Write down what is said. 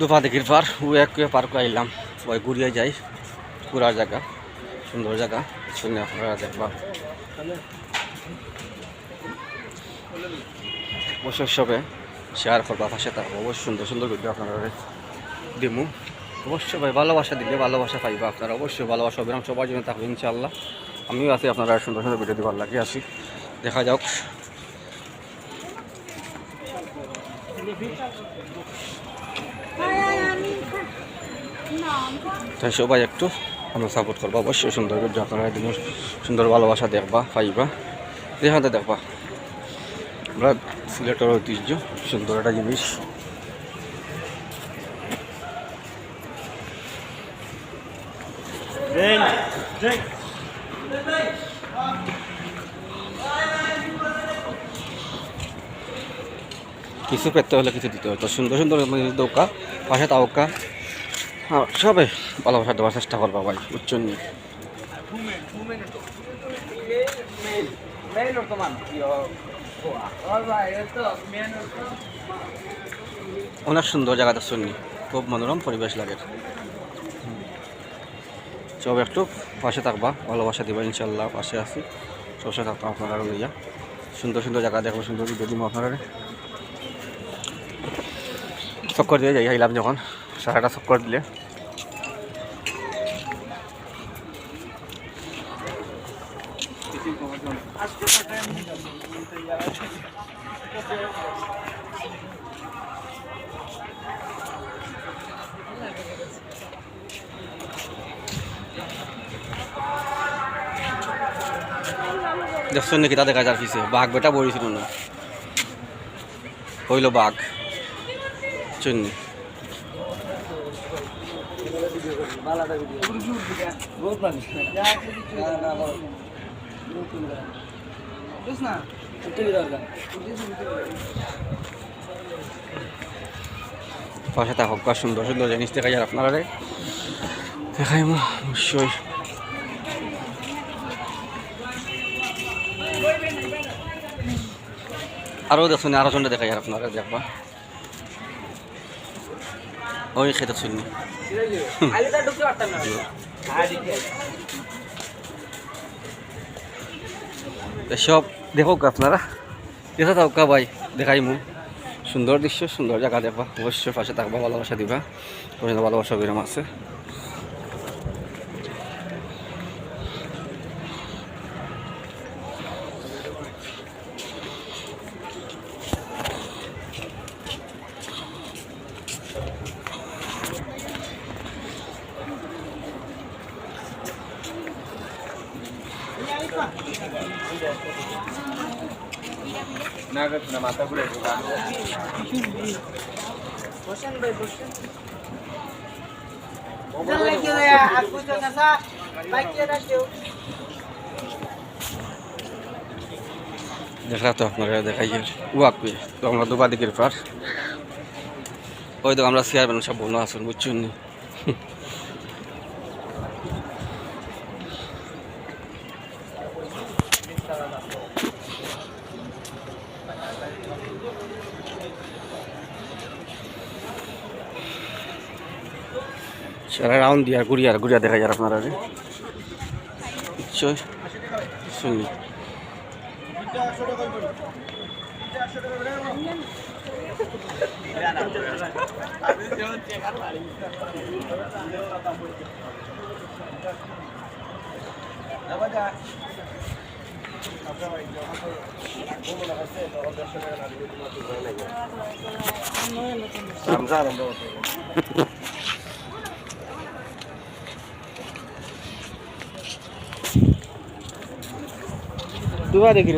দুপা দিঘির পার কুয়ে পার করে আইলাম ওই ঘুরিয়ে যাই ঘুরার জায়গা সুন্দর জায়গা শুনে আপনারা দেখবা অবশ্যই সবে শেয়ার করবা পাশে থাকবো অবশ্যই সুন্দর সুন্দর ভিডিও আপনারা দিমু অবশ্যই ভাই ভালোবাসা দিলে ভালোবাসা পাইবা আপনারা অবশ্যই ভালোবাসা অবিরাম সবার জন্য থাকবে ইনশাআল্লাহ আমিও আছি আপনারা সুন্দর সুন্দর ভিডিও দিবার লাগে আসি দেখা যাক তাই সবাই একটু আমরা সাপোর্ট করবো অবশ্যই সুন্দর ভিডিও আপনারা দিন সুন্দর ভালোবাসা দেখবা পাইবা দেখাতে দেখবা আমরা সিলেটের ঐতিহ্য সুন্দর একটা জিনিস কিছু পেতে হলে কিছু দিতে হতো সুন্দর সুন্দর দৌকা পাশে তাওকা সবাই ভালোবাসা দেওয়ার চেষ্টা করবা ভাই উচ্চ নিয়ে অনেক সুন্দর জায়গাটা শুনি খুব মনোরম পরিবেশ লাগে সব একটু পাশে থাকবা ভালোবাসা দিবা ইনশাল্লাহ পাশে আছি সবসময় থাকবো আপনারা লইয়া সুন্দর সুন্দর জায়গা দেখবো সুন্দর ভিডিও দিব আপনারা চক্কর দিয়ে যাই আইলাম যখন সারাটা চক্কর দিলে দেখছেন নাকি তা দেখা যার পিছিয়ে বাঘ বেটা বড়িছিল না হইল বাঘ চুন্নি পাশে থাকুক সুন্দর সুন্দর জিনিস দেখাই আর আপনারা দেখাই অবশ্যই আরও দেখুন আরো জনটা দেখাই আর আপনারা দেখবা ওই খেতে শুনি সব দেখো আপনারা দেখা থাকা ভাই দেখাই মু সুন্দর দৃশ্য সুন্দর জায়গা দেখবা অবশ্যই পাশে থাকবা ভালোবাসা দিবা ভালোবাসা বিরাম আছে না মাথা ঘুরে দেখা তো আপনারা দেখাই ওয়াকবে তো আমরা দুবা দিকের পার ওই তো আমরা চেয়ারম্যান সব বন্ধু আসুন বুঝছুন সারা রাউন্ড দিয়ে ঘুরিয়া দেখা যায় আপনারা নিশ্চয় শুনি দুয়া দেখি